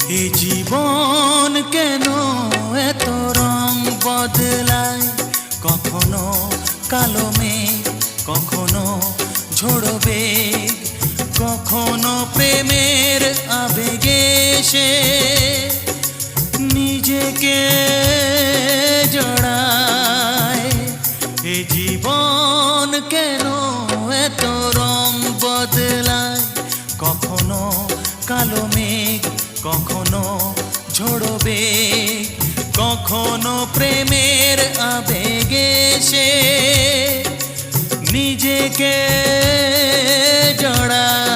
এ জীবন কেন এত রং বদলায়, কখনো কালো মেঘ, কখনো ঝোড়ো বেগ, কখনো প্রেমের আবেগে সে নিজেকে জড়ায়। এ জীবন কেন এত রং বদলায়, কখনো কালো মেঘ, কখনো ঝোড়ো বেগ, কখনো প্রেমের আবেগে সে নিজেকে জড়ায়।